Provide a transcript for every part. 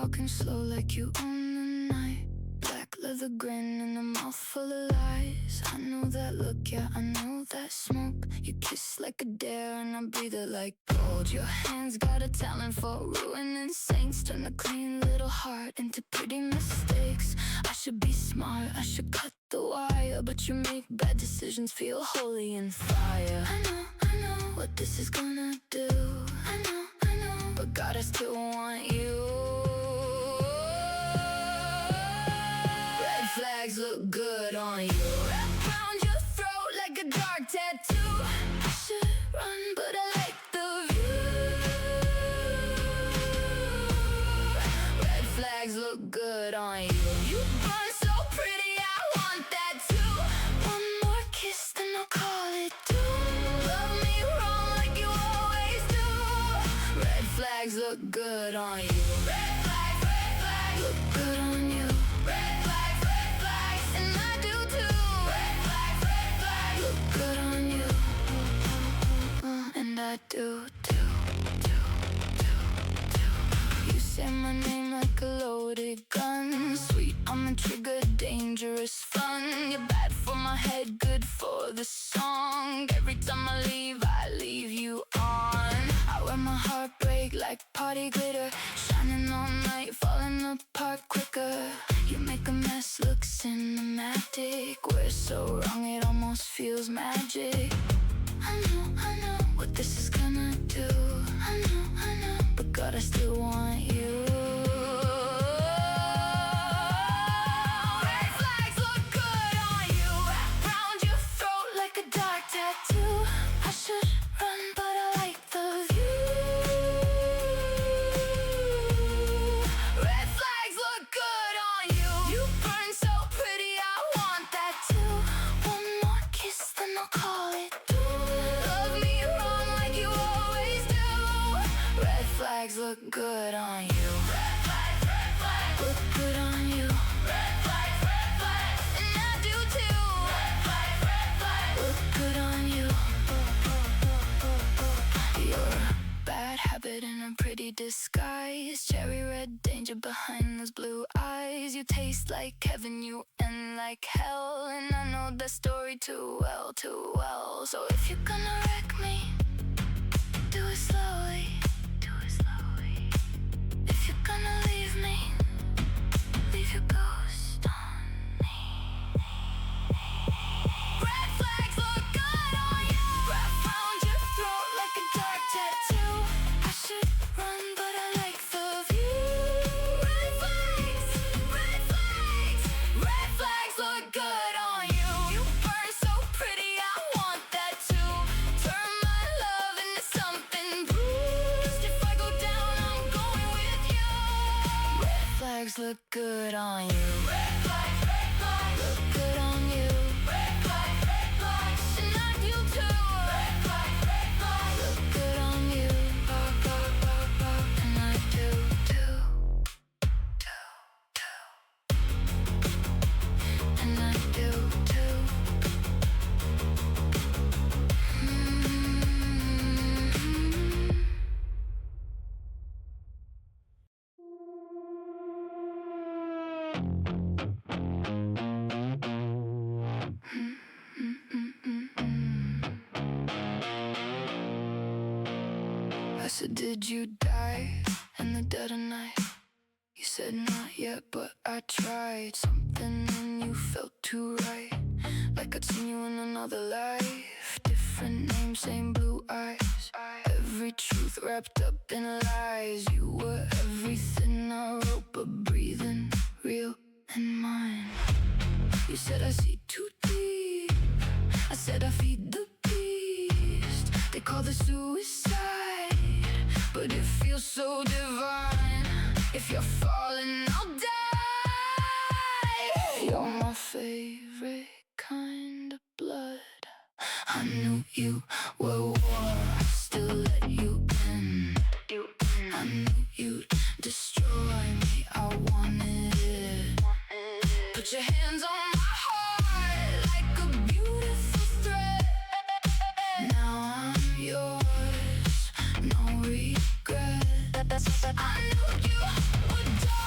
walking slow like you own the night. Black leather grin and a mouth full of lies. I know that look, yeah, I know that smoke. You kiss like a dare and I breathe it like gold. Your hands got a talent for ruining saints. Turn a clean little heart into pretty mistakes. I should be smart, I should cut the wire, but you make bad decisions feel holy in fire. I know what this is gonna do. I know, but God, I still want you. Red flags look good on you. Wrap around your throat like a dark tattoo. I should run, but I like the view. Red flags look good on you. You burn so pretty, I want that too. One more kiss, then I'll call it due. Love me wrong like you always do. Red flags look good on you. Red flags look good on you. Red flags, and I do too. Red flags look good on you. And I do too. You say my name like a loaded gun. Sweet on the trigger, dangerous fun. You're bad for my head, good for the song. Every time I leave you on. I wear my heartbreak like party glitter, shining all night, falling apart quicker. You make a mess look cinematic. We're so wrong, it almost feels magic. I know what this is gonna do. I know, but God, I still want you. Red flags look good on you. Wrap around your throat like a dark tattoo. I should run, but I like the view. Red flags look good on you. You burn so pretty, I want that too. One more kiss, then I'll call it due. Love me wrong like you always do. Red flags look good on you. Red flags look good on you. Red flags, and I do too. Red flags look good on you. You're a bad habit in a pretty disguise. Cherry red danger behind those blue eyes. You taste like heaven, you end like hell, and I know that story too well. So if you're gonna wreck me, do it slowly. If you're gonna leave me, leave your ghost on me. Red flags look good on you. Wrap around your throat like a dark tattoo. I should run, but I like the view. Red flags look good on you. You burn so pretty, I want that too. Turn my love into something bruised. If I go down, I'm going with you. Red flags look good on you. Red flags look good on you. Red flags, and I do too. Red flags look good on you. And I do too. And I do too. I said, did you die in the dead of night? You said not yet, but I tried. Something in you felt too right, like I'd seen you in another life. Different name, same blue eyes. Every truth wrapped up in lies. You were everything I wrote, but breathing real and mine. You said I see too deep. I said I feed the beast. They call this suicide, but it feels so divine. If you're falling, I'll die. You're my favorite kind of blood. I knew you were warm, still let you in. I knew you'd destroy me, I wanted it. Put your hands on my heart like a beautiful thread. Now I'm yours, no regret. I knew you would die.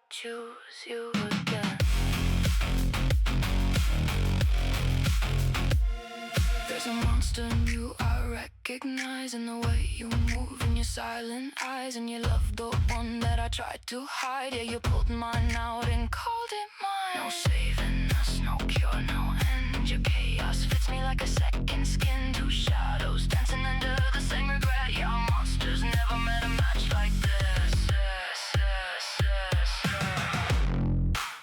choose you again. There's a monster new I recognize in the way you move and your silent eyes, and you love the one that I tried to hide. Yeah, you pulled mine out and called it mine. No saving us, no cure, no end. Your chaos fits me like a second skin. Two shadows dancing under the same regret. Yeah, our monsters never met a match like this.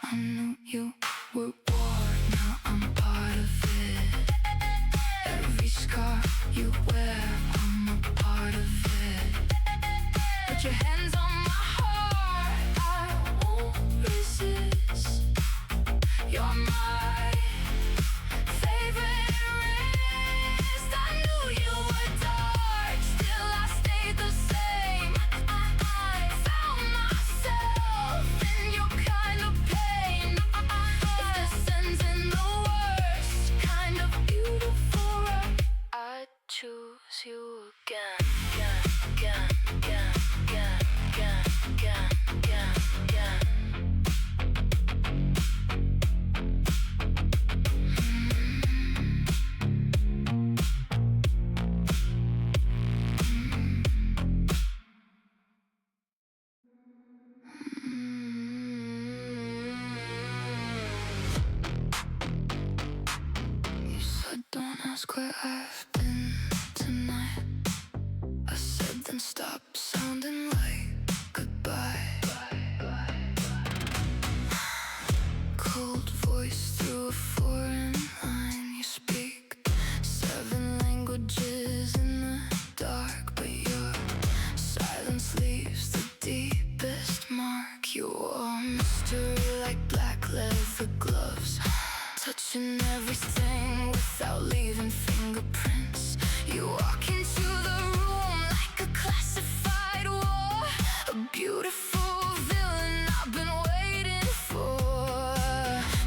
I knew you were bored, now I'm part of it. Every scar you wear, I'm a part of it. Put your hands on my heart, I won't resist. You're my favorite wrist. I knew you were dark, still I stayed the same. I found myself in your kind of pain. If this ends in the worst kind of beautiful wreck, I choose you again, again, again, again, again, again, again, again. You said don't ask where I've been tonight. I said then stop sounding like goodbye. Cold voice through a foreign line. You speak 7 languages in the dark, but your silence leaves the deepest mark. You are mystery like black leather gloves, touching everything without leaving fingerprints. You walk into the room like a classified war, a beautiful villain I've been waiting for.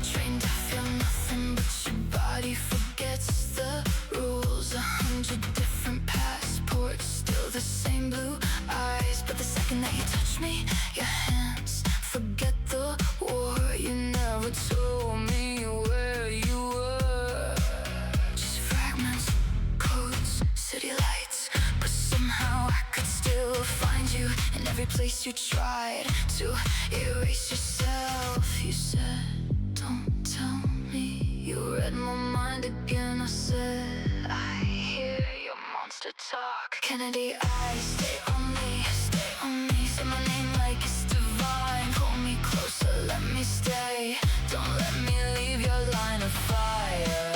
Trained to feel nothing but your body forgets the rules. 100 different passports, still the same blue eyes. But the second that you touch me, your hands forget the war. You never told me where you were. Just fragments, codes, city lights, but somehow I could still find you in every place you tried to erase yourself. You said, don't tell me. You read my mind again. I said, I hear your monster talk. Kennedy, I stay on me, stay on me. Say my name like it's divine. Pull me closer, let me stay. Don't let me leave your line of fire.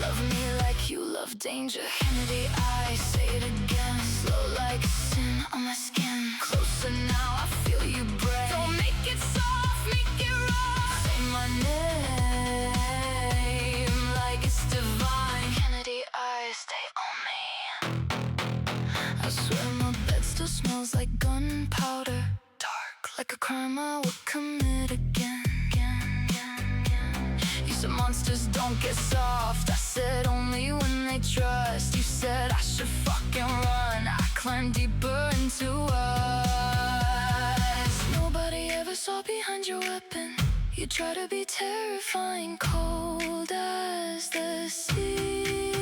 Love me like you love danger. Kennedy, I say it again. Slow like sin on my skin. Closer now, I feel you break. Don't make it soft, make it rough. Say my name like it's divine. Kennedy, I stay on me. I swear my bed still smells like gunpowder. Dark like a crime I would commit again. You said monsters don't get soft. I said only when they trust. You said I should fucking run. I climbed deeper into us. Nobody ever saw behind your weapon. You try to be terrifying, cold as the sea.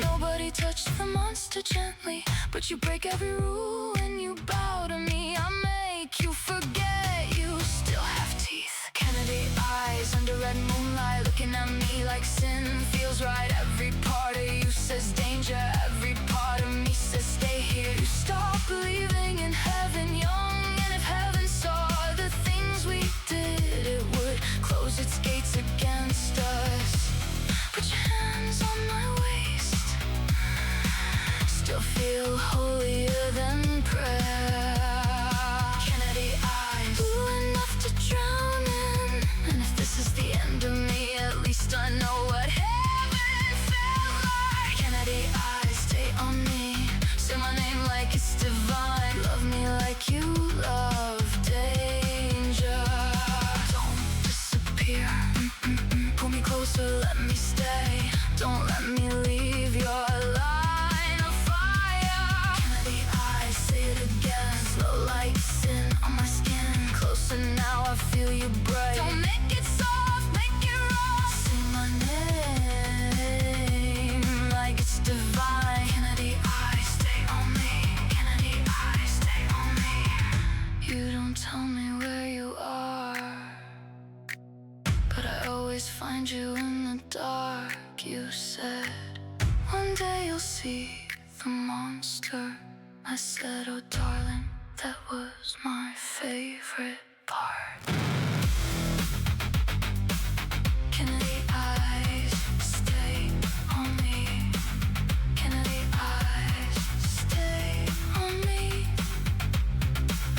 Nobody touched the monster gently, but you break every rule when you bow to me. I make you forget you still have teeth. Kennedy eyes under red moonlight, looking at me like sin feels right. Every part of you says danger, every part of me says stay here. You stop believing in heaven young, and if heaven saw the things we did, it would close its gates against us. Put your hands on my waist, still feel holier than prayer. tell me where you are, but I always find you in the dark. You said one day you'll see the monster. I said, oh darling, that was my favorite part. Can the eyes stay on me? Can the eyes stay on me?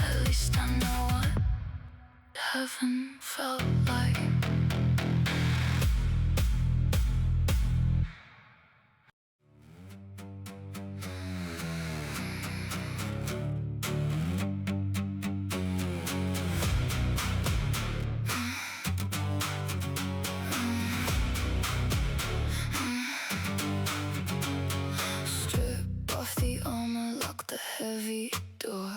At least I know what heaven felt like. The armor, lock the heavy door.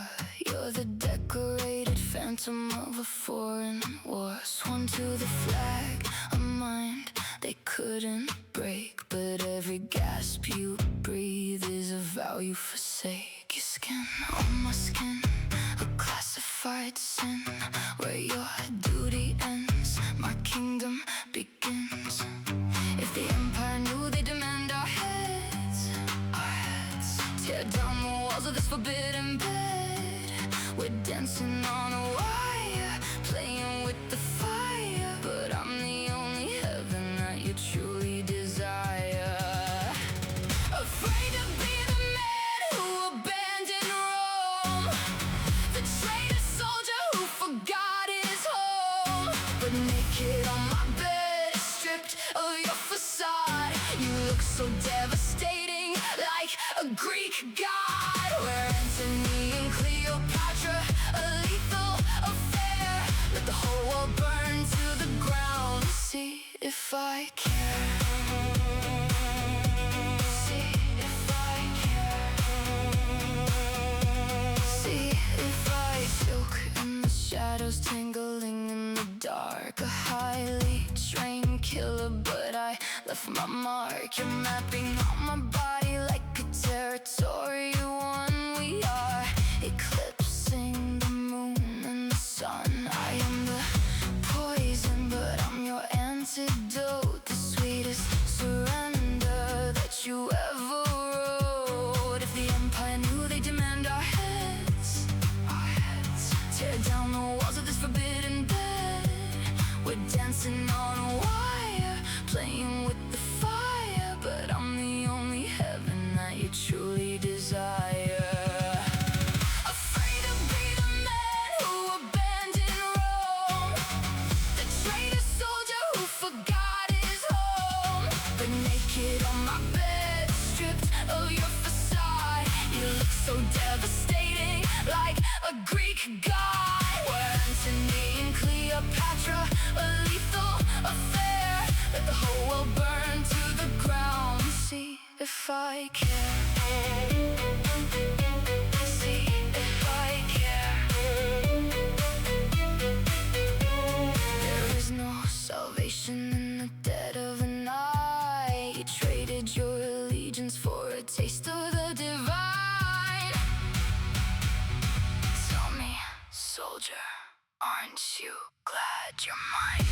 You're the decorated phantom of a foreign war. Sworn to the flag, a mind they couldn't break. But every gasp you breathe is a vow you forsake. Your skin on my skin, a classified sin, where your duty ends, my kingdom begins. If the empire knew they demand our heads, tear down the walls of this forbidden bed. We're dancing on a wire, playing with the fire. But I'm the only heaven that you truly desire. Afraid to be the man who abandoned Rome, the traitor soldier who forgot his home. But naked on my bed, stripped of your facade, you look so devastating, like a Greek god. We're Antony and Cleopatra, a lethal affair. Let the whole world burn to the ground. See if I care. See if I care. See if I choke in the shadows, tingling in the dark. A highly trained killer, but I left my mark. You're mapping on my body like a territory one. We are eclipsing the moon and the sun. I am the poison, but I'm your antidote. The sweetest surrender that you ever wrote. If the empire knew they demand our heads, tear down the walls of this forbidden bed. We're dancing on a wire, playing with the fire. But I'm the only heaven that you truly desire. Afraid to be the man who abandoned Rome, the traitor soldier who forgot his home. But naked on my bed, stripped of your facade, you look so devastating, like a Greek god. We're Antony and Cleopatra, a lethal affair. Let the whole world burn to the ground. See if I care. See if I care. There is no salvation in the dead of the night. You traded your allegiance for a taste of the divine. Tell me, soldier, aren't you glad you're mine?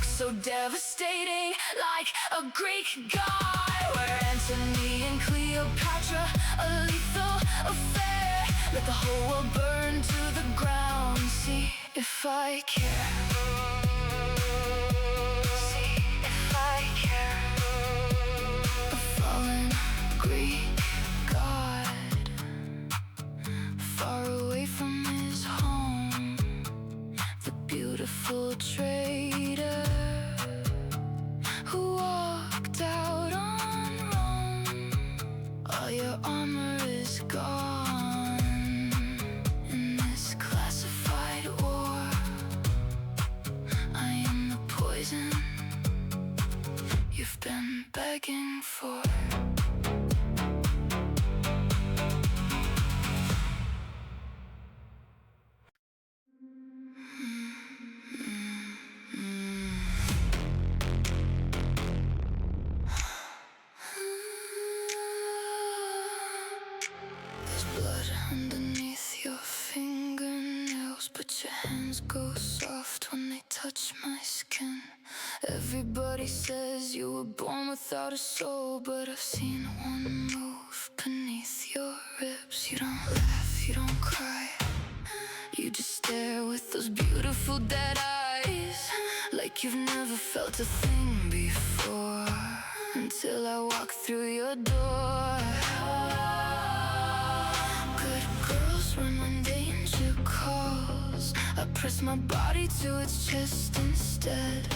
So devastating, like a Greek god. We're Antony and Cleopatra, a lethal affair. Let the whole world burn to the ground. See if I care. See if I care. A fallen Greek god, far away from his home. The beautiful traitor who walked out on Rome. All your armor is gone in this classified war. been begging for. There's blood underneath your fingernails, but your hands go soft when they touch my skin. Everybody says you were born without a soul, but I've seen one move beneath your ribs. You don't laugh, you don't cry, you just stare with those beautiful dead eyes, like you've never felt a thing before, until I walk through your door. Good girls run when danger calls. I press my body to its chest instead.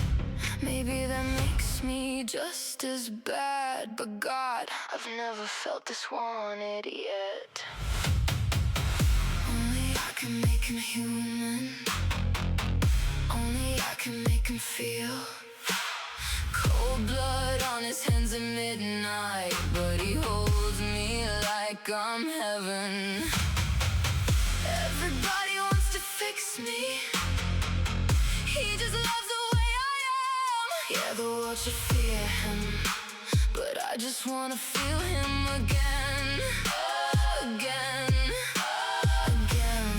Maybe that makes me just as bad, but God, I've never felt this wanted yet. Only I can make him human. Only I can make him feel. Cold blood on his hands at midnight, but he holds me like I'm heaven. Everybody wants to fix me. He just loves the way I am. Yeah, the world should fear him, but I just wanna feel him again. Again. Again.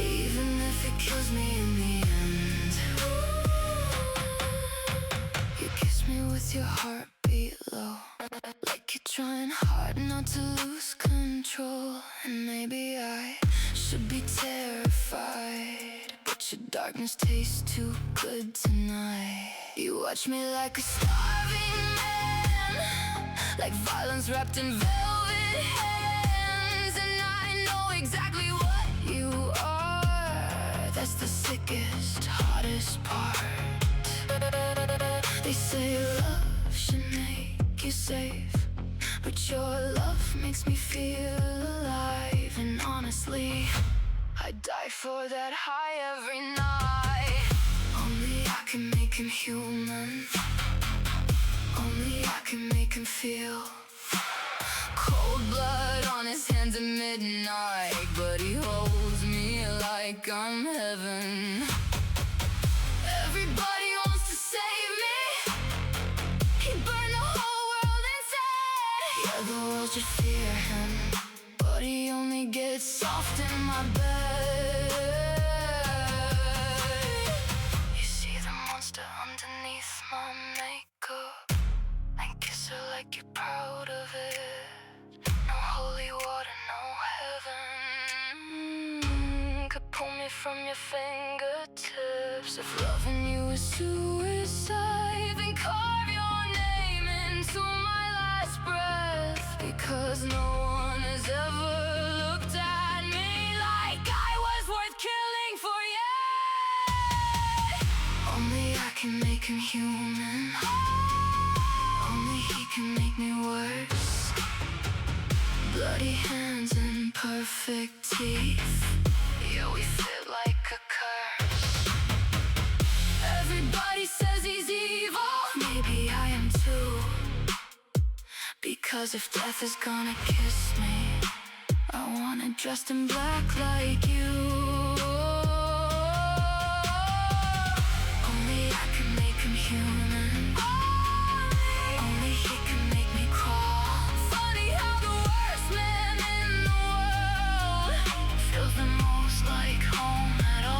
Even if it kills me in the end. You kiss me with your heartbeat low, like you're trying hard not to lose control. And maybe I should be terrified, but your darkness tastes too good tonight. You watch me like a starving man, like violence wrapped in velvet hands. And I know exactly what you are. That's the sickest, hottest part. They say love should make you safe, but your love makes me feel alive. And honestly, I'd die for that high every night. Only I can make him human. Only I can make him feel. Cold blood on his hands at midnight, but he holds me like I'm heaven. Everybody wants to save me. He burned the whole world instead. Yeah, the world should fear him, but he only gets soft in my bed. You see the monster underneath my makeup, and kiss her like you're proud of it. No holy water, no heaven could pull me from your fingertips. If loving you is suicide, then carve your name into my last breath, because no one has ever looked at me like I was worth killing for yet. Only I can make him human. Only he can make me worse. Bloody hands and perfect teeth, yeah, we fit like a curse. Everybody says he's evil, maybe I am too, because if death is gonna kiss me, I want it dressed in black like you. Only I can make him human. Only he can make me crawl. Funny how the worst man in the world feels the most like home at all.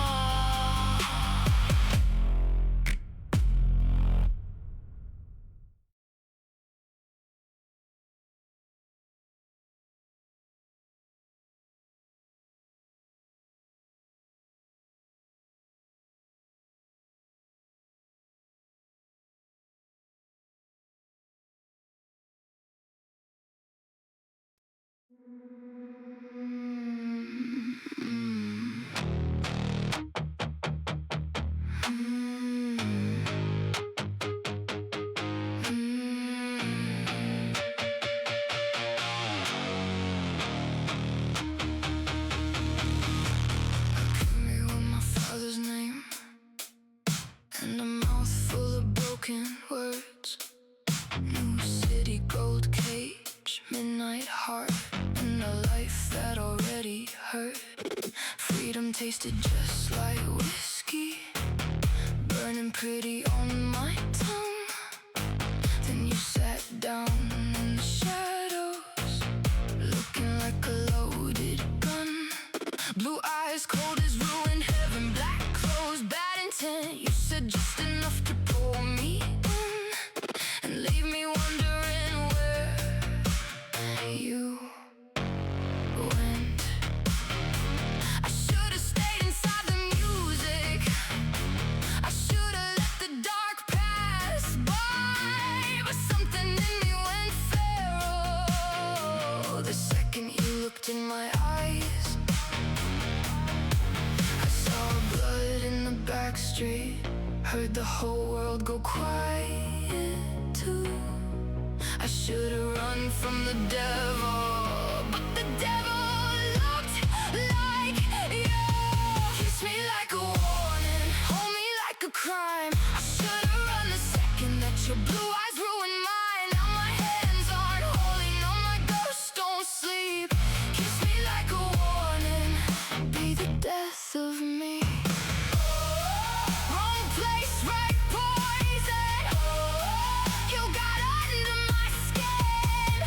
And a mouth full of broken words. tasted just like whiskey, burning pretty on my tongue. Then you sat down in the shadows, looking like a loaded gun. Blue eyes, cold as ruined heaven, black clothes, bad intent. You said just enough to pull me in and leave me wondering where you went. I should have stayed inside the music. I should have let the dark pass by, but something in me went feral the second you looked in my eyes. I saw blood in the back street, heard the whole world go quiet too. I should've run from the devil, but the devil looked like you. Kiss me like a warning, hold me like a crime. I should've run the second that your blue eyes ruined mine. Now my hands aren't holy, no, my ghosts don't sleep. Kiss me like a warning, be the death of me. Wrong place, right poison. You got under my skin.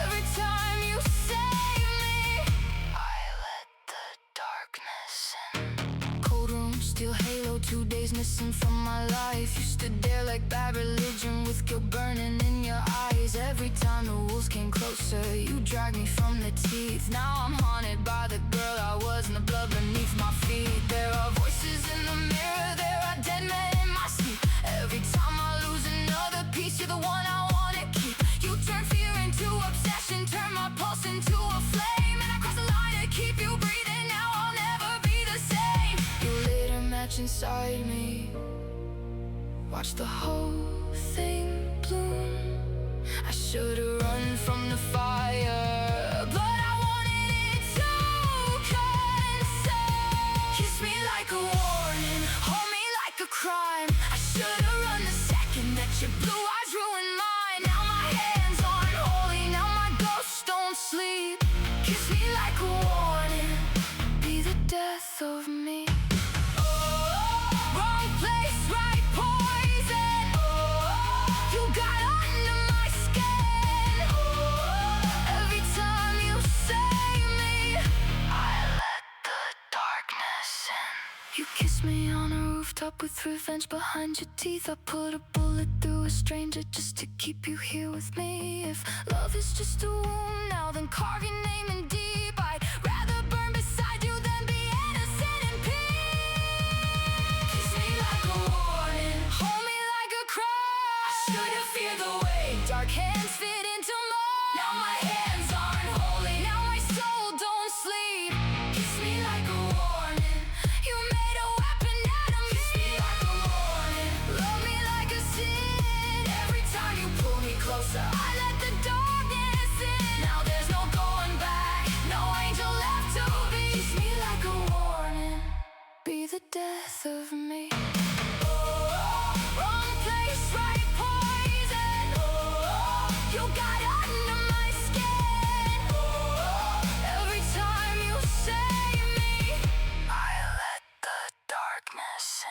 Every time you save me, I let the darkness in. Cold room, steel halo, 2 days missing from my life. You stood there like bad religion with guilt burning in your eyes. Every time the wolves came closer, you dragged me from the teeth. Now I'm haunted by the girl I was and the blood beneath my feet. There are voices in the mirror, there are dead men in my sleep. Every time I lose another piece, you're the one I wanna keep. You turn fear into obsession, turn my pulse into a flame, and I cross the line to keep you breathing. Now I'll never be the same. You lit a match inside me, watch the whole thing bloom. I should've run from the fire, but I wanted it to consume. Kiss me like a warning, hold me like a crime. I should've run the second that your blue eyes ruined mine. Now my hands aren't holy, now my ghosts don't sleep. Kiss me like a warning, be the death of me. Wrong place, right poison. You got under my skin. Every time you save me, I let the darkness in. You kissed me on a rooftop with revenge behind your teeth. I put a bullet through a stranger just to keep you here with me. If love is just a wound now, then carve your name in deep. I'd rather burn beside you than be innocent in peace. Kiss me like a warning, hold me like a cry. I should've feared the way dark hands fit into mine. Now my hands aren't holy, now my soul don't sleep. Kiss me like a warning, you made a weapon out of me. Kiss me like a warning, love me like a sin. Every time you pull me closer, I let the darkness in. Now there's no going back, no angel left to be. Kiss me like a warning, be the death of me. Wrong place, right poison. You got under my skin. Every time you save me, I let the darkness in.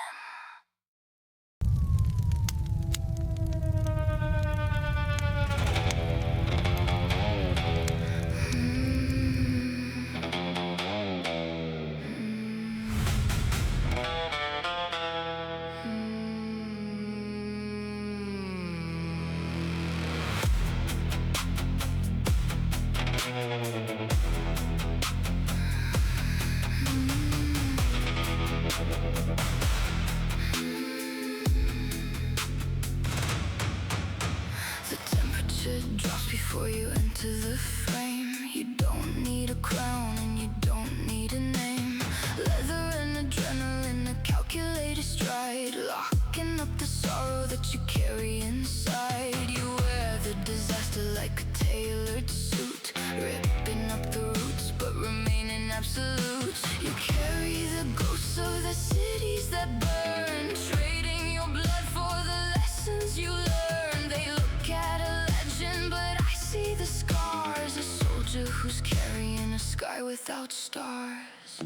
The temperature drops before you enter the frame. You don't need a crown and you don't need a name. Leather and adrenaline, a calculated stride, locking up the sorrow that you carry inside. You wear the disaster like a tailored suit, ripping up the roots but remaining absolute. You carry the ghosts of the cities that burn, trading your blood for the lessons you learn. They look at a legend, but I see the scars. A soldier who's carrying a sky without stars.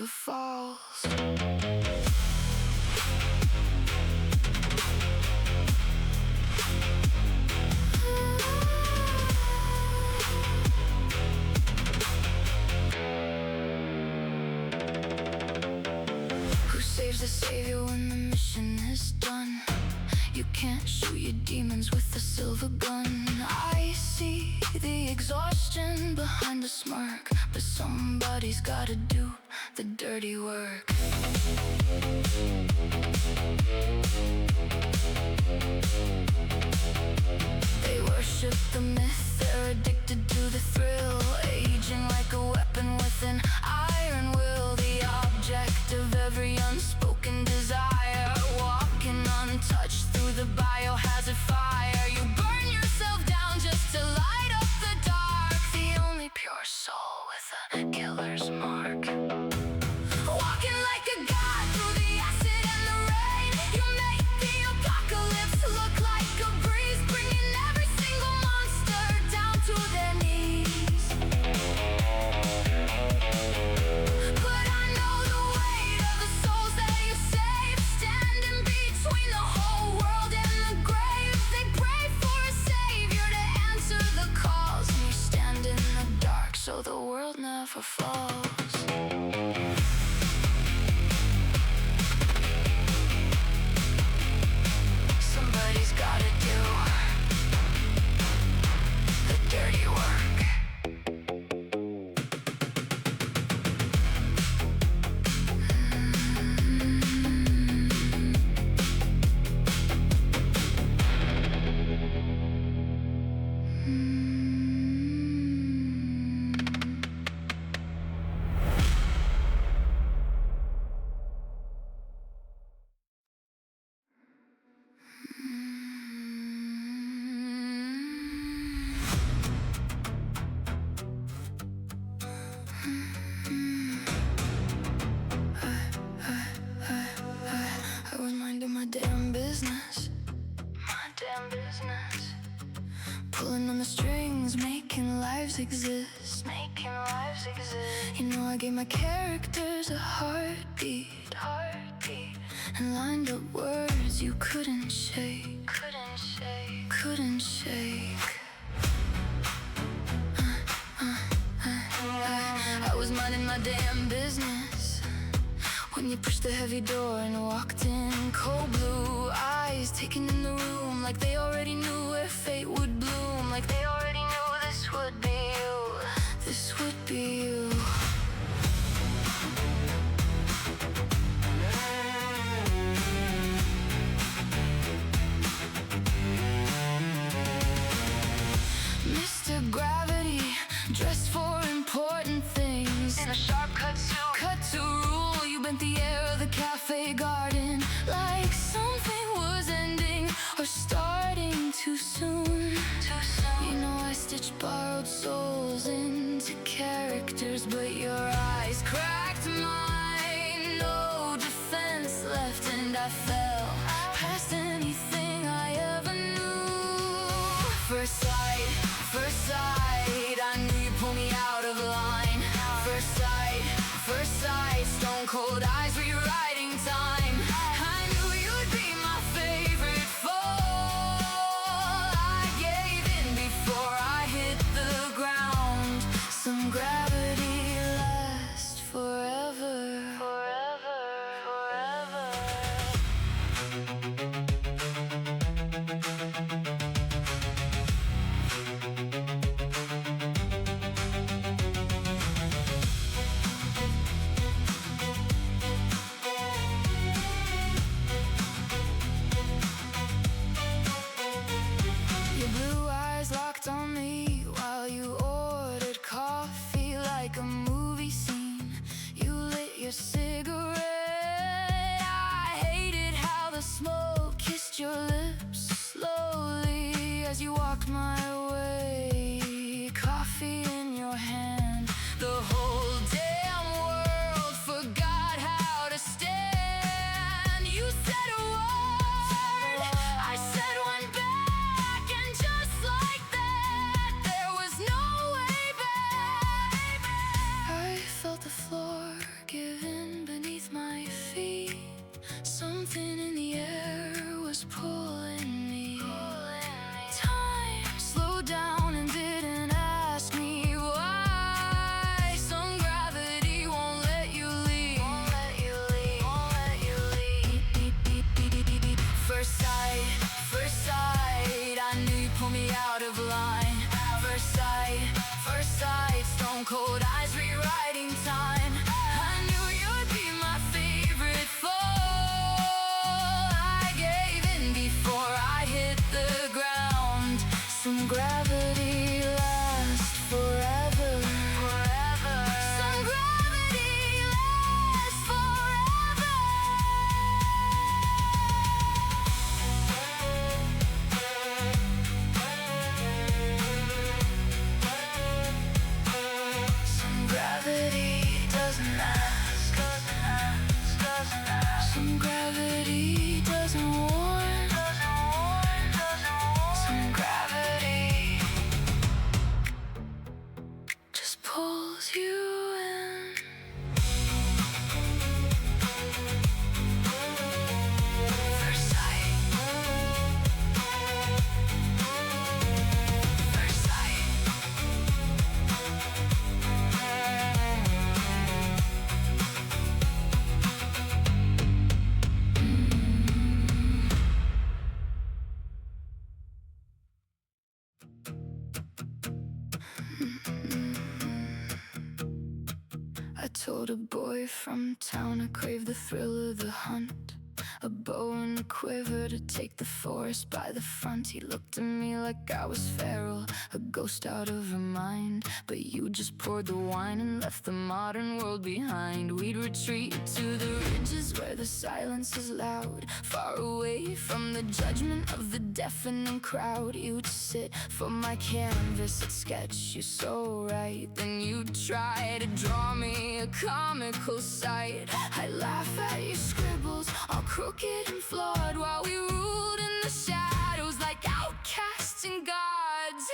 falls. Who saves the savior when the mission is done? You can't shoot your demons with a silver gun. I see the exhaustion behind the smirk, but somebody's gotta do the dirty work. They worship the myth, they're addicted to the thrill, aging like a weapon with an iron will. The object of every unspoken desire, walking untouched through the biohazard fire. You burn yourself down just to light up the dark, the only pure soul with a killer's mark. Walking like a god through the acid and the rain, you make the apocalypse look like a breeze, bringing every single monster down to their knees. But I know the weight of the souls that you save, standing between the whole world and the grave. They pray for a savior to answer the calls, and you stand in the dark so the world never falls. Somebody's gotta do the dirty work. I was minding my damn business. My damn business. Pulling on the strings, making lives exist. Making lives exist. You know I gave my characters a heartbeat. Heartbeat. And lined up words you couldn't shake. Couldn't shake. Couldn't shake. I was minding my damn business when you pushed the heavy door and walked in. Cold blue eyes taking in the room, like they already knew where fate would bloom, like they already knew this would be you. This would be you. Mr. Gravity, dressed for important things, in a sharp cut suit. Cut to rule, you bent the air of the cafe garden, like something was ending or starting too soon. Too soon. You know I stitched borrowed souls into characters, Some gravity doesn't warn. Some gravity just pulls you in. First sight. First sight. I told a boy from town I crave the thrill of the hunt, a bow and a quiver to take the forest by the front. He looked at me like I was feral, a ghost out of her mind. But you just poured the wine and left the modern world behind. We'd retreat to the ridges where the silence is loud, far away from the judgment of the deafening crowd. You'd sit for my canvas, I'd sketch you so right. Then you'd try to draw me a comical sight. I'd laugh at your scribbles, all crooked and flawed, while we ruled in the shadows like outcasts and gods.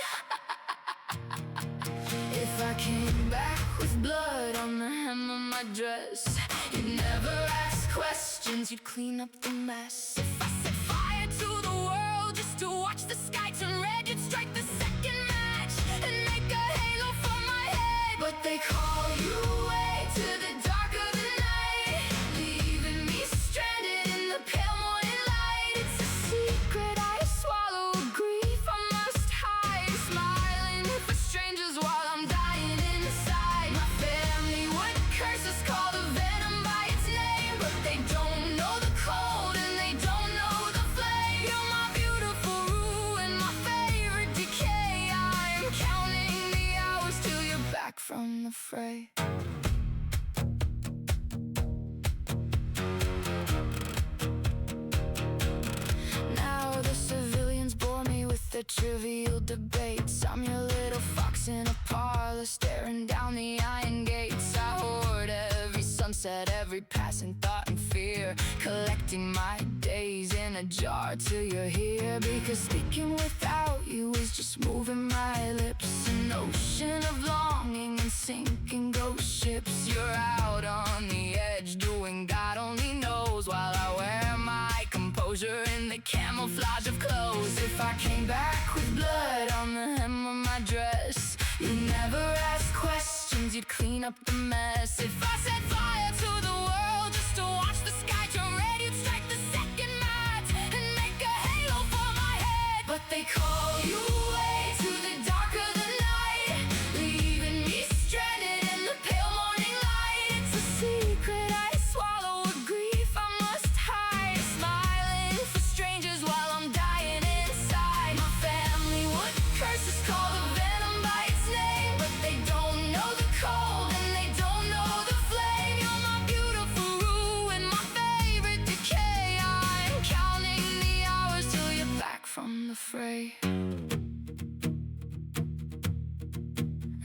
If I came back with blood on the hem of my dress, you'd never ask questions, you'd clean up the mess. If I set fire to the world just to watch the sky turn red, you'd strike the second match and make a halo for my head. But they call you away to the dark of the night, leaving me stranded in the pale morning light. It's a secret I swallow, a grief I must hide, smiling for strangers while I'm dying inside. My family would curse us, call the venom by its name, but they don't know the cold and they don't know the flame. You're my beautiful ruin, my favorite decay. I'm counting the hours till you're back from the fray. Now the civilians bore me with their trivial debates. I'm your little fox in a parlor, staring down the iron gates. I hoard every sunset, every passing thought and fear, collecting my days in a jar till you're here. Because speaking without you is just moving my lips, an ocean of longing and sinking ghost ships. You're out on the edge, doing God only knows, while I wear my composure in the camouflage of clothes. If I came back with blood on the hem of my dress, you'd never ask questions, you'd clean up the mess. If I set fire to the world just to watch the sky turn red, you'd strike the second match and make a halo for my head. But they call you away to the dark of the night, leaving me stranded in the pale morning light. It's a secret I swallow, a grief I must hide, smiling for strangers while I'm dying inside. My family would curse us, call the venom by its name, but they don't know the cold and they don't know the flame. You're my beautiful ruin, my favorite decay. I'm counting the hours till you're back from the fray.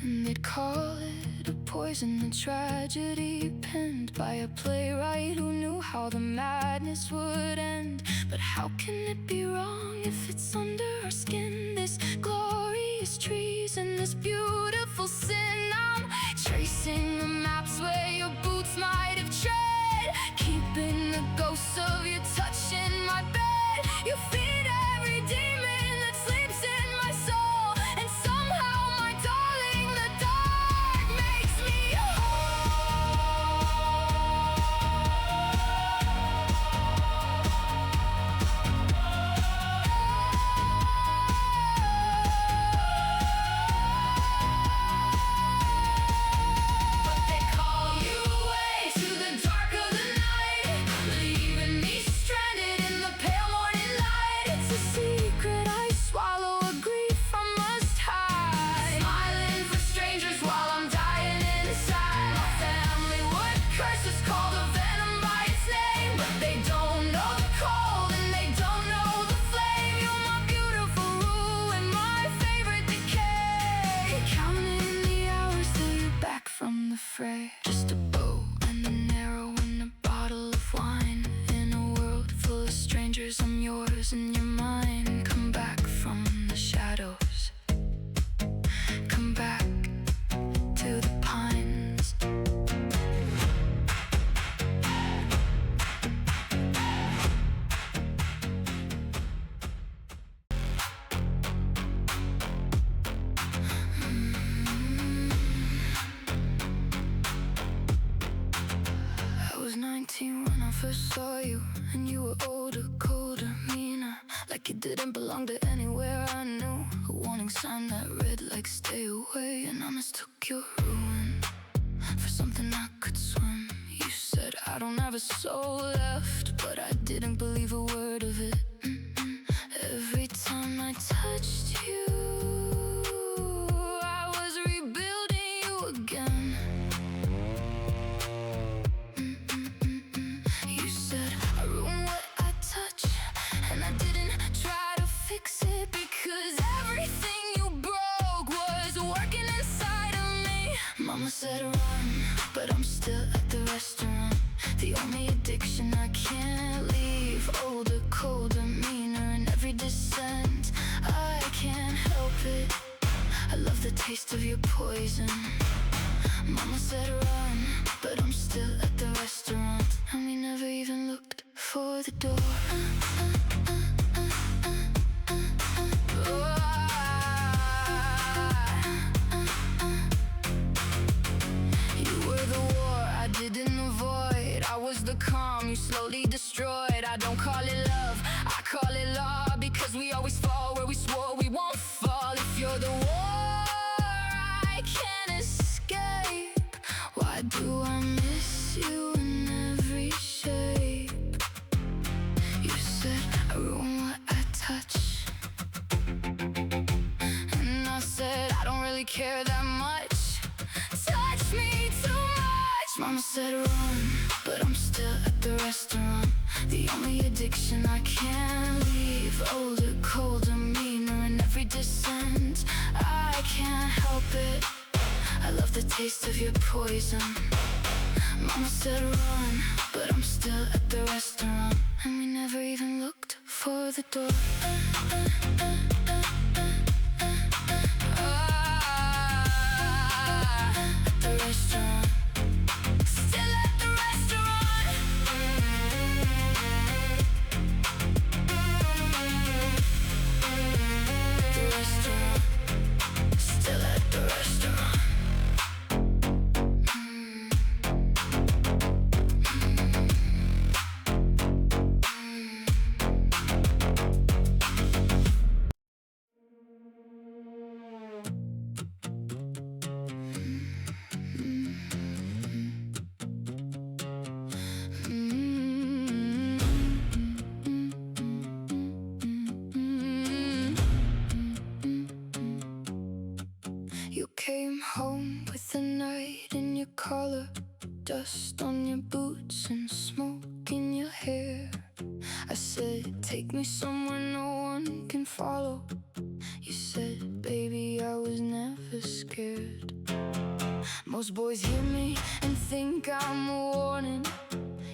And they'd call it a poison, a tragedy penned by a playwright who knew how the madness would end. But how can it be wrong if it's under our skin? This glorious treason, this beautiful sin. I'm tracing the maps where your boots might have tread, keeping the ghosts of your touch in my bed. You feed every demon that sleeps in my soul, and somehow, my darling, the dark makes me But they call you away to the dark of the night, leaving me stranded in your mind. Come back from the shadows. Come back to the pines. I was 19 when I first saw you, and you were older, colder, meaner, like you didn't belong to anywhere I knew. A warning sign that read like stay away, and I mistook your ruin for something I could swim. You said I don't have a soul left, but I didn't believe a word of it. Every time I touched you, I was rebuilding you again. You said I ruin what I touch, and I didn't try to fix it, because everything you broke was working inside of me. Mama said run, but I'm still at the restaurant. The only addiction I can't leave. Older, colder, meaner in every descent. I can't help it. I love the taste of your poison. Mama said run, but I'm still at the restaurant, and we never even looked for the door. You were the war I didn't avoid. I was the calm you slowly destroyed. I don't call it love, I call it law, because we always fall where we swore we won't fall. If you're the war I can't escape, why do I miss you in every shape? You said I ruin what I touch, and I said I don't really care that much. Touch me too much. Mama said run, but I'm still at the restaurant. The only addiction I can't leave. Older, colder, meaner in every descent. I can't help it. I love the taste of your poison. Mama said run, but I'm still at the restaurant, and we never even looked for the door. At the restaurant, still at the restaurant. The restaurant, still at the restaurant. You came home with the night in your collar, dust on your boots and smoke in your hair. I said, take me somewhere no one can follow. You said, baby, I was never scared. Most boys hear me and think I'm a warning.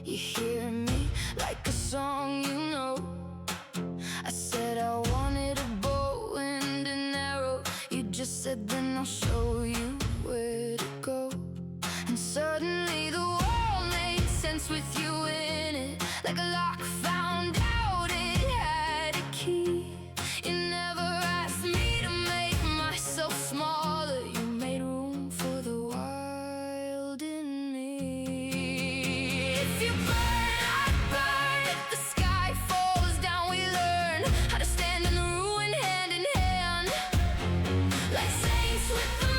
You hear me like a song you know. I said I wanted a bow and an arrow. You just said then I'll show you where to go. And suddenly the world made sense with you in it, like a lock found out it had a key. You never asked me to make myself smaller. You made room for the wild in me. If you burn, I burn. If the sky falls down, we learn how to stand in the ruin hand in hand, like saints with the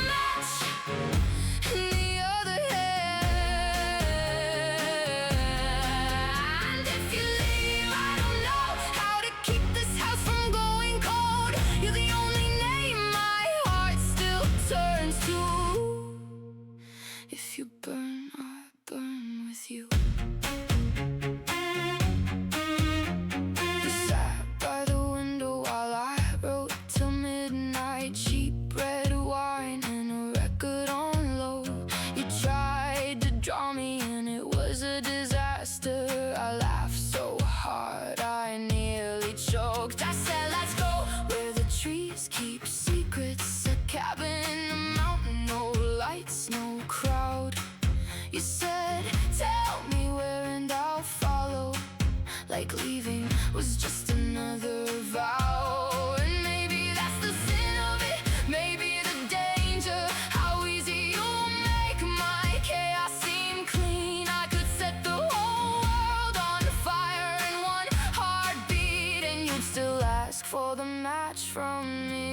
like leaving was just another vow. And maybe that's the sin of it, maybe the danger. How easy you'll make my chaos seem clean. I could set the whole world on fire in one heartbeat, and you'd still ask for the match from me.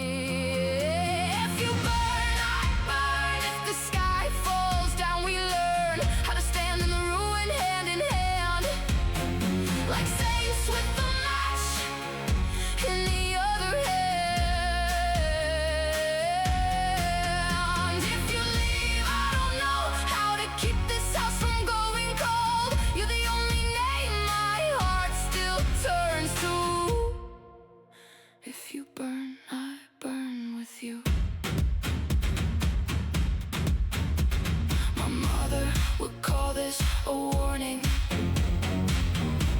If you burn, I burn. If the sky falls down, we learn how to stand in the ruin hand in hand, like saints with the match in the other hand. If you leave, I don't know how to keep this house from going cold. You're the only name my heart still turns to. If you burn, I burn with you. My mother would call this a warning.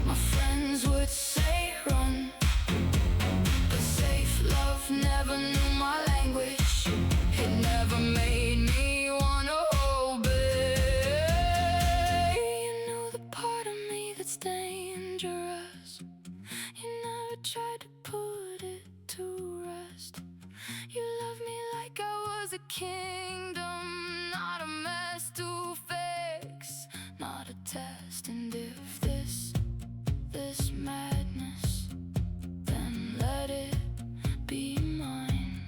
My friends would say run, but safe love never knew my language. It never made me wanna obey. You knew the part of me that's dangerous. You never tried to put it to rest. You loved me like I was a kingdom, not a mess to fix, not a test. And if this madness, then let it be mine,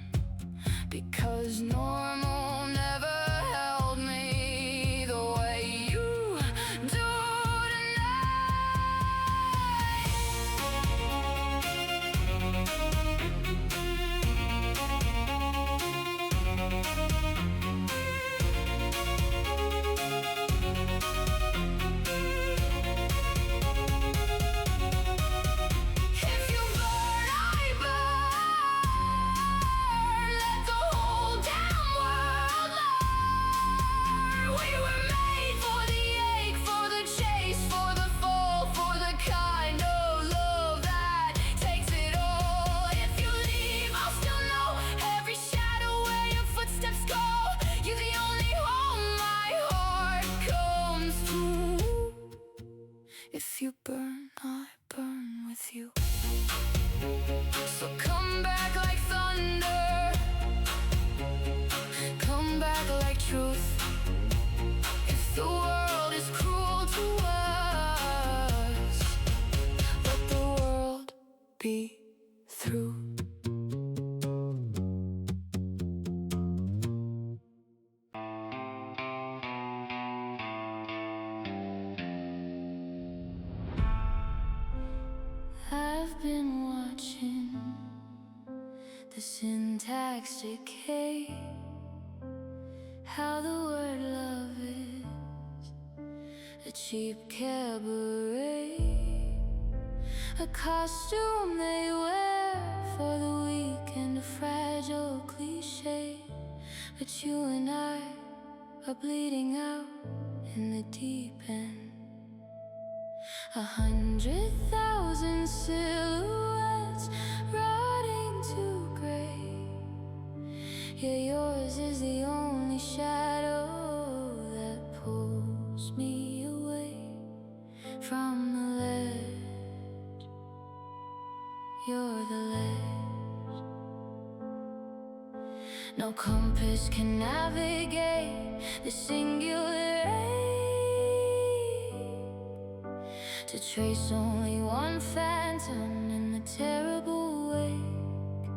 because normal never held me the way you do If you burn, I burn with you. So come back like thunder, come back like truth. If the world is cruel to us, let the world be through. I've been watching the syntax decay, how the word love is a cheap cabaret, a costume they wear for the weak and a fragile cliche. But you and I are bleeding out in the deep end. 100,000 silhouettes rotting to gray. Yeah, yours is the only shadow that pulls me away from the ledge. You're the ledge. No compass can navigate the singular to trace only one phantom in the terrible wake.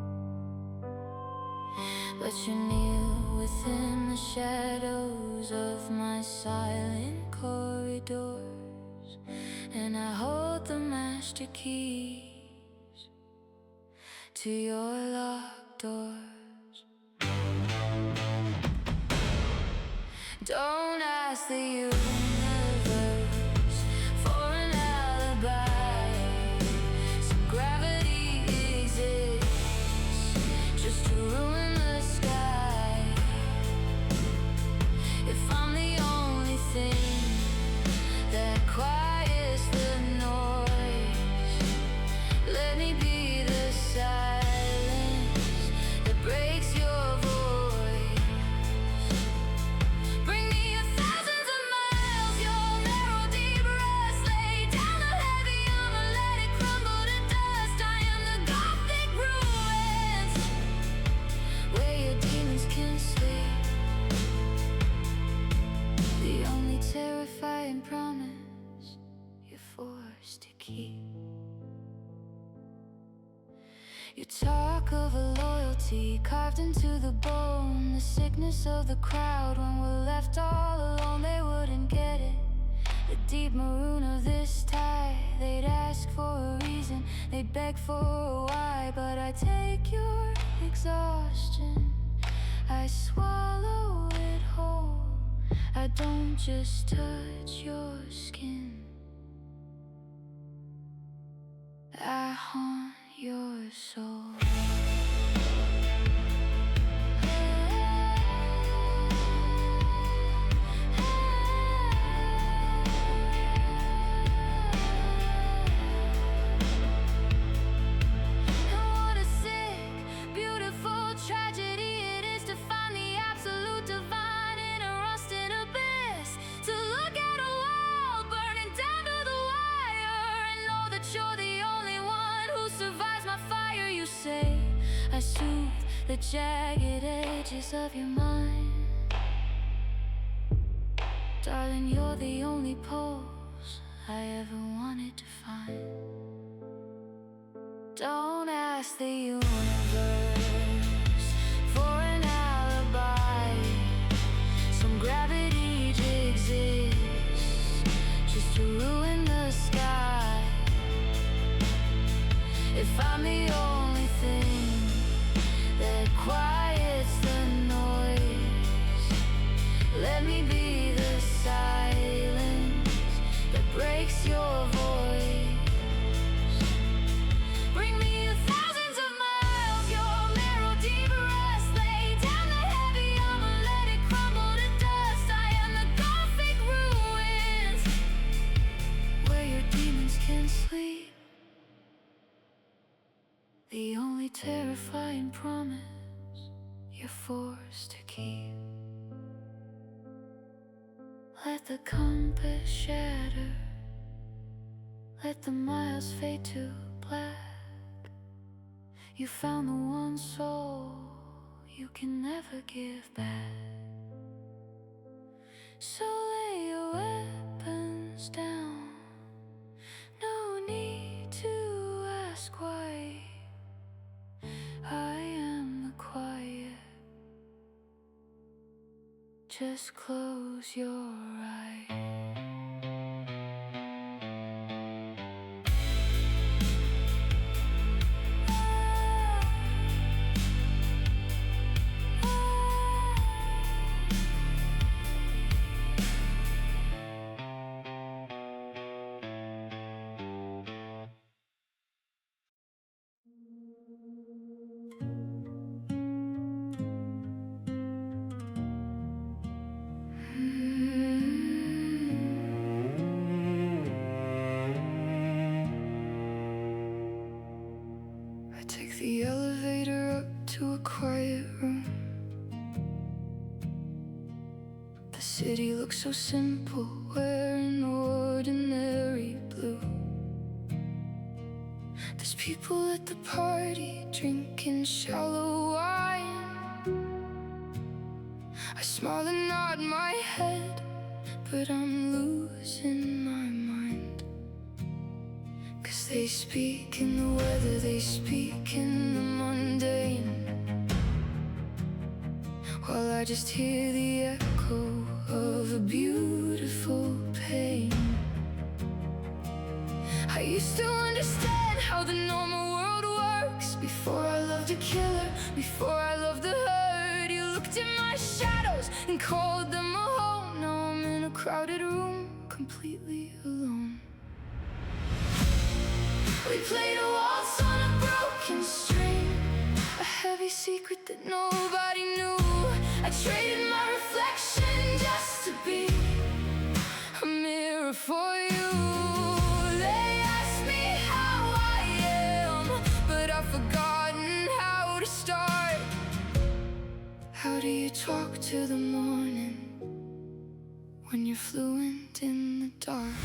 But you kneel within the shadows of my silent corridors, and I hold the master keys to your locked doors. Don't ask the universe for an alibi. Some gravity exists just to ruin the sky. If I'm the only thing that quiets the noise, let me be the silence that breaks your voice. Bring me 1,000 of miles yours to keep. You talk of a loyalty carved into the bone, the sickness of the crowd when we're left all alone. They wouldn't get it, the deep maroon of this tie. They'd ask for a reason, they'd beg for a why. But I take your exhaustion, I swallow it whole. I don't just touch your skin, I haunt your soul. I soothe the jagged edges of your mind. Darling, you're the only pose I ever wanted to find. Don't ask the universe for an alibi. Some gravity exists just to ruin the sky. If I'm the only thing that quiets the noise, let me be the silence that breaks your voice. Bring me thousands of miles, your marrow deep rust. Lay down the heavy armor, let it crumble to dust. I am the Gothic ruins where your demons can sleep. The only terrifying promise you're forced to keep. Let the compass shatter, let the miles fade to black. You found the one soul you can never give back. So lay your weapons down, no need to ask why. I am the quiet, just close your eyes. I take the elevator up to a quiet room. The city looks so simple, wearing ordinary blue. There's people at the party, drinking shallow wine. I smile and nod my head, but I'm losing my mind. 'Cause they speak in the weather, they speak in the mundane, while I just hear the echo of a beautiful pain. I used to understand how the normal world works, before I loved a killer, before I loved the hurt. You looked in my shadows and called them a home. Now I'm in a crowded room, completely alone. We played a waltz on a broken string, a heavy secret that nobody knew. I traded my reflection just to be a mirror for you. They ask me how I am, but I've forgotten how to start. How do you talk to the morning when you're fluent in the dark?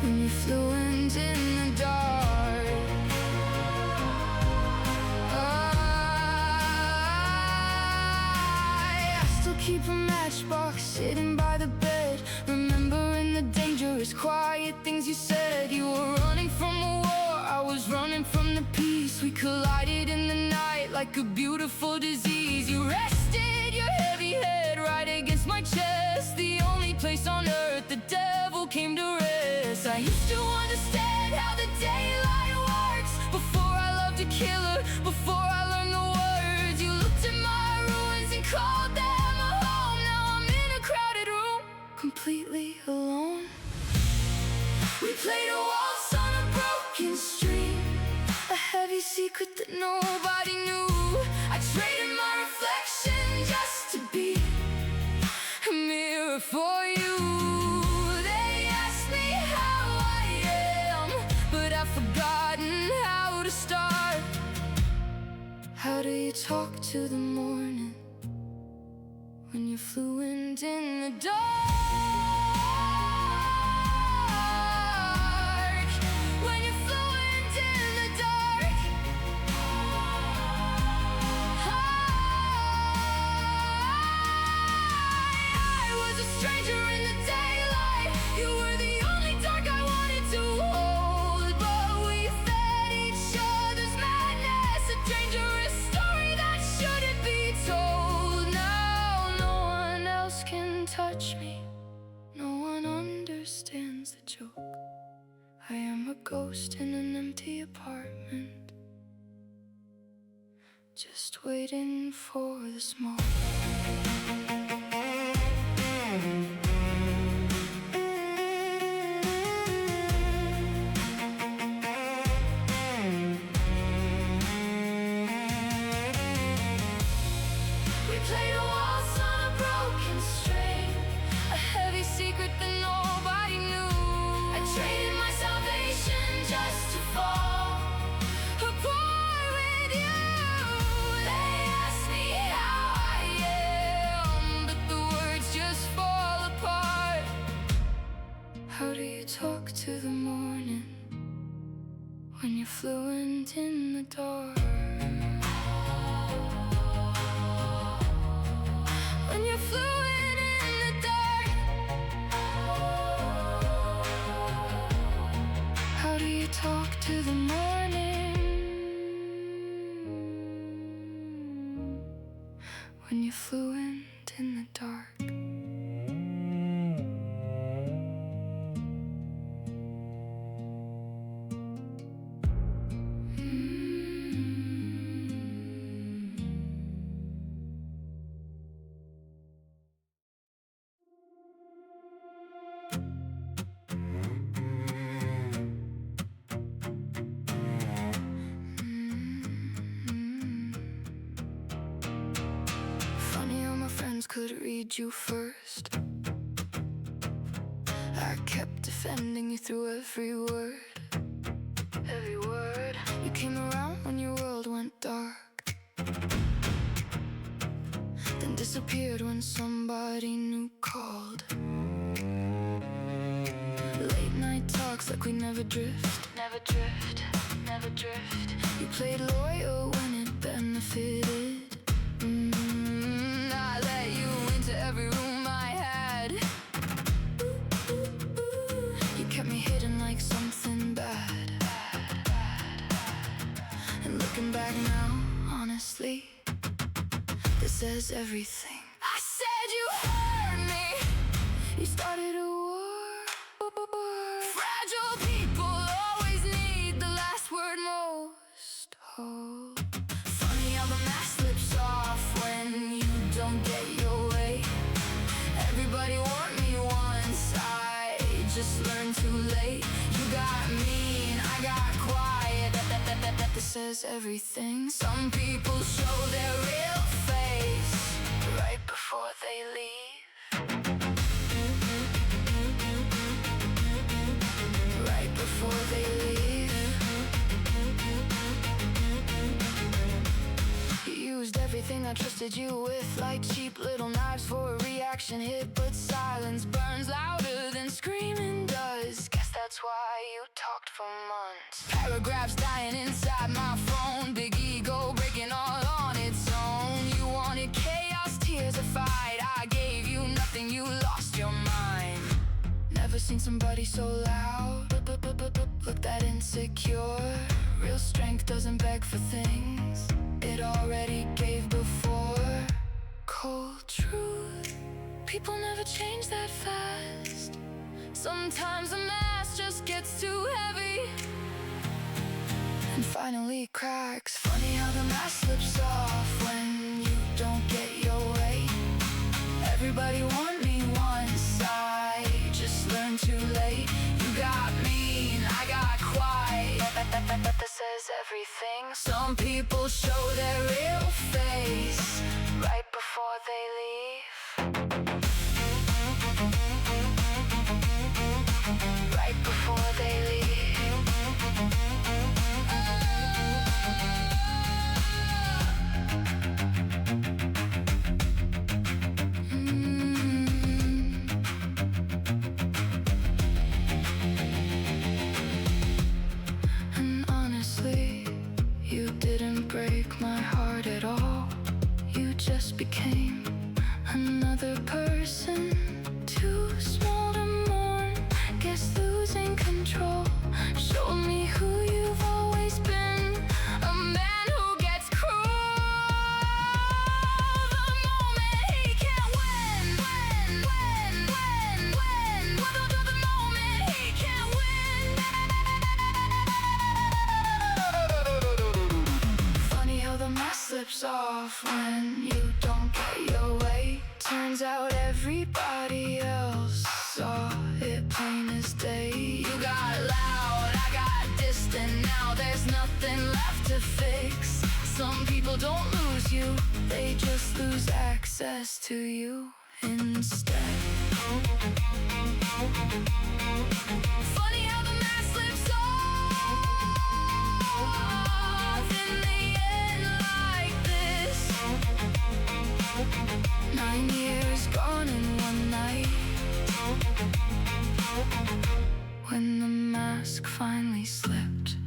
When you're fluent in the dark. I still keep a matchbox sitting by the bed. collided in the night like a beautiful disease. You rested your heavy head right against my chest, the only place on earth the devil came to rest. I used to understand how the daylight works before I loved a killer, before I learned the words. You looked at my ruins and called them a home. Now I'm in a crowded room, completely alone. We played a waltz on a broken string, a heavy secret that nobody knew. I traded my reflection just to be a mirror for you. They asked me how I am, but I've forgotten how to start. How do you talk to the morning when you're fluent in the dark? Touch me, no one understands the joke. I am a ghost in an empty apartment, just waiting for the smoke. We played a waltz on a broken string, a heavy secret that nobody knew. I traded my salvation just to fall apart with you. They asked me how I am, but the words just fall apart. How do you talk to the morning when you're fluent in the dark? When you're fluent in the dark, how do you talk to the morning when you're fluent in the dark? Could read you first. I kept defending you through every word. Every word. You came around when your world went dark, then disappeared when somebody new called. Late night talks like we never drift. Never drift, never drift. You played loyal when it benefited. I let you into every room I had. You kept me hidden like something bad. And looking back now, honestly, this says everything. I said you hurt me. You started a war. Fragile people always need the last word most. Oh, funny how the mask slips off when you don't get your way. Everybody warned me once, I just learned too late. You got mean, I got quiet. This says everything. Some people show their real face right before they leave. Right before they leave. You used everything I trusted you with, like cheap little knives for a reaction hit. But silence burns louder than screaming does. Guess that's why you talked for months. Paragraphs dying inside my phone, big ego breaking all on its own. You wanted chaos, tears, a fight. I gave you nothing, you lost your mind. Never seen somebody so loud, look that insecure. Real strength doesn't beg for things it already gave before. Cold truth, people never change that fast. Sometimes the mask just gets too heavy and finally cracks. Funny how the mask slips off when you don't get your way. Everybody want me once, I just learned too late. You got mean, I got quiet, but this says everything. Some people show their real face right before they leave. Right before they leave. And honestly, you didn't break my heart at all. You just became another person, too small to mourn, guess losing control. Showed me who you've always been, a man who gets cruel the moment he can't win. The moment he can't win. Funny how the mask slips off when you don't get your way. Turns out everybody else saw it plain as day. You got loud, I got distant, now there's nothing left to fix. Some people don't lose you, they just lose access to you instead. Funny how the mask slips off in the end like this. 9 years gone in one night, when the mask finally slipped.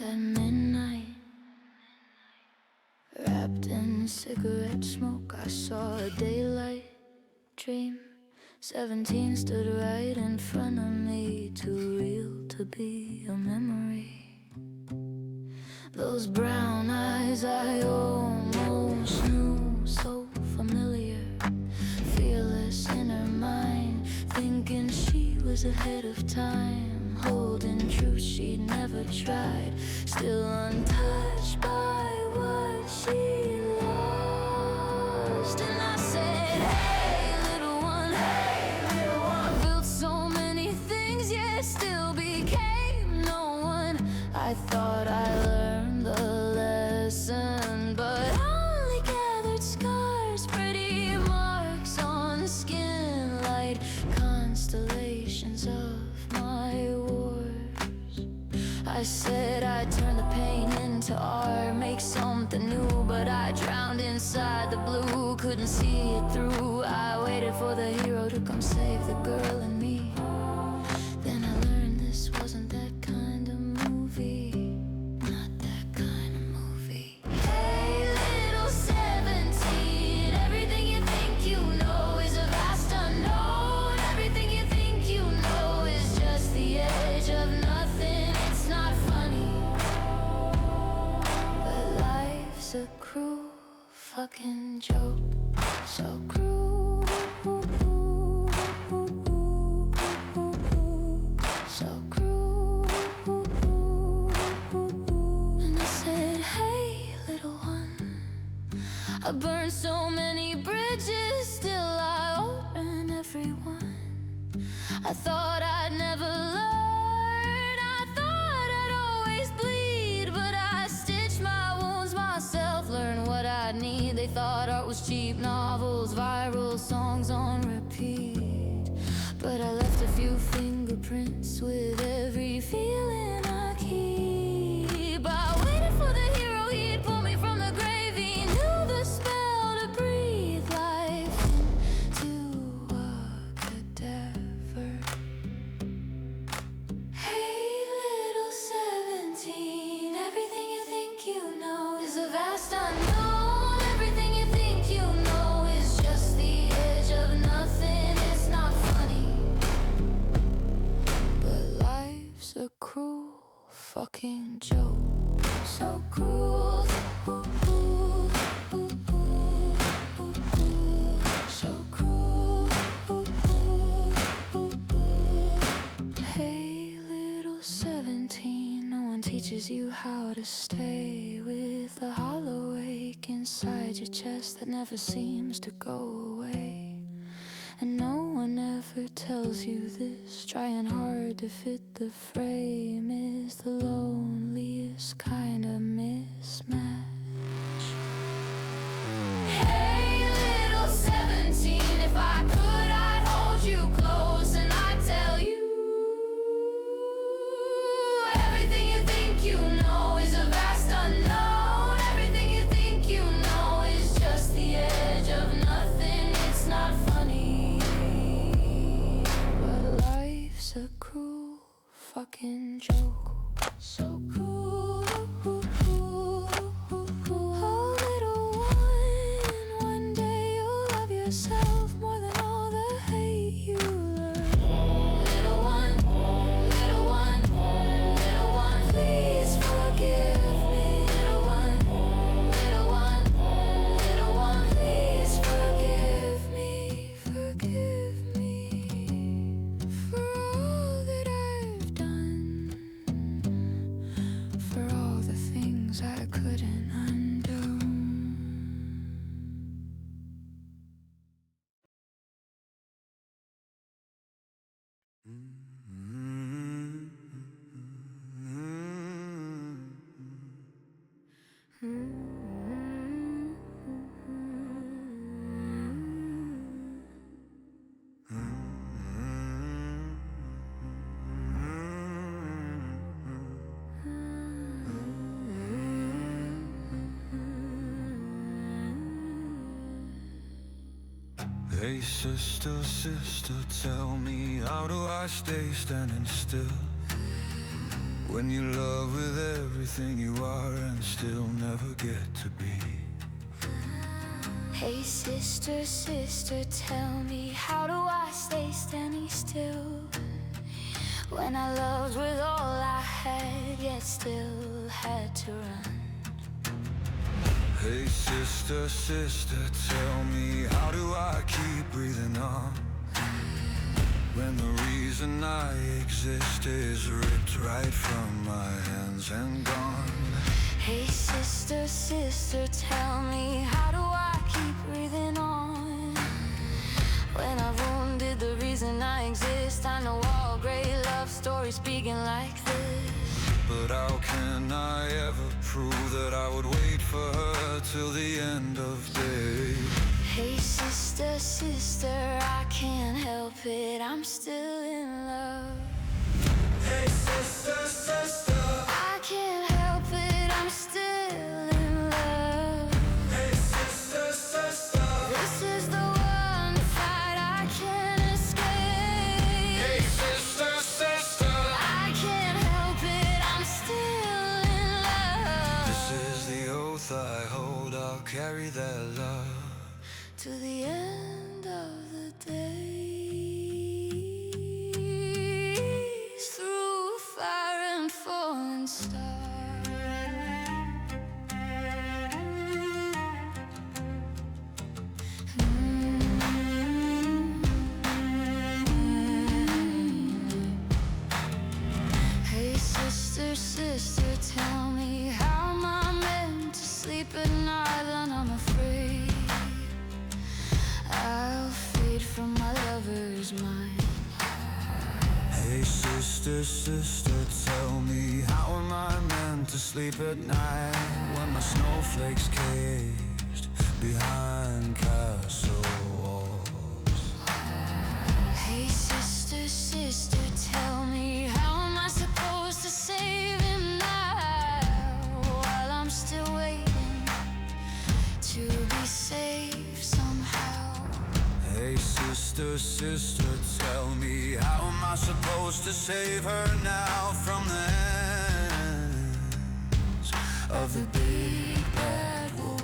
At midnight, wrapped in cigarette smoke, I saw a daylight dream. 17 stood right in front of me, too real to be a memory. Those brown eyes I almost knew, so familiar. Fearless in her mind, thinking she was ahead of time, holding truth she'd never tried, still untouched by what she lost. And I said, hey little one, built so many things yet still became no one. I thought I learned the lesson, but only gathered scars, pretty marks on skin, light constellations of my wars. I said I'd turn the pain into art, make something new, but I drowned inside the blue, couldn't see it through. I waited for the hero to come save the girl in me. Then I learned this wasn't that kind of movie, not that kind of movie. Hey little 17, everything you think you know is a vast unknown. Everything you think you know is just the edge of nothing. It's not funny, but life's a cruel fucking joke. So cruel, so cruel. And I said, hey little one, I burned so many bridges, still I open every one. I thought I'd never learn, I thought I'd always bleed, but I stitched my wounds myself, learned what I'd need. They thought art was cheap novels, viral songs on repeat, but I left a few fingerprints with every feeling I keep. I waited for the hero, he'd pull me from the grave. He knew the spell to breathe life into a cadaver. fucking joke. So cruel, so cruel. Hey, little 17, no one teaches you how to stay with a hollow ache inside your chest that never seems to go away. And no one ever tells you this. Trying hard to fit the frame is the loneliest kind of mismatch. Hey, little 17, if I could, I'd hold you close and I'd tell you everything you think you know is a vast unknown. Everything you think you know is just the edge of nothing. It's not funny, but life's a cruel fucking joke. So cruel. Oh, little one day you'll love yourself more than all the hate you learn. Little one, little one, little one, please forgive me. Little one, little one, little one, please forgive me. Forgive me for all that I've done, for all the things I couldn't undo. Hey sister, sister, tell me, how do I stay standing still when you love with everything you are and still never get to be? Hey sister, sister, tell me, how do I stay standing still when I loved with all I had, yet still had to run? Hey sister, sister, tell me, how do I keep breathing on when the reason I exist is ripped right from my hands and gone? Hey sister, sister, tell me, how do I keep breathing on when I've wounded the reason I exist? I know all great love stories begin like this, but how can I ever prove that I would wait for her till the end of day? Hey sister, sister, I can't help it, I'm still in love. Hey sister, sister, I can't help it, I'm still in love. hey sister, sister, This is the one fight I can't escape. hey sister, sister, I can't help it, I'm still in love. this is the oath I hold, I'll carry that love To the end of the day, through fire and falling stars. Hey sister, sister, tell me, how am I meant to sleep at night when I'm afraid I'll fade from my lover's mind? Hey sister, sister, tell me, how am I meant to sleep at night when my snowflakes caged behind castle walls? Hey sister, sister, tell me, how am I supposed to save him now while I'm still waiting to be saved somehow? Hey sister, sister, tell me, how am I supposed to save her now from the hands of the big bad wolves?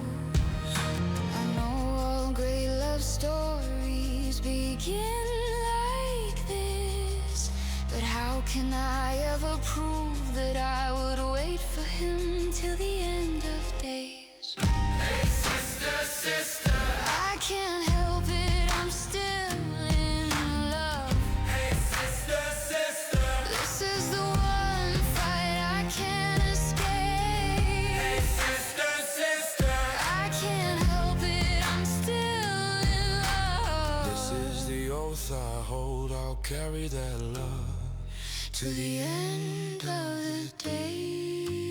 I know all great love stories begin like this, but how can I ever never proved that I would wait for him till the end of days. Hey sister, sister, I can't help it, I'm still in love. Hey sister, sister, this is the one fight I can't escape. Hey sister, sister, I can't help it, I'm still in love. This is the oath I hold, I'll carry that love to the end of the day.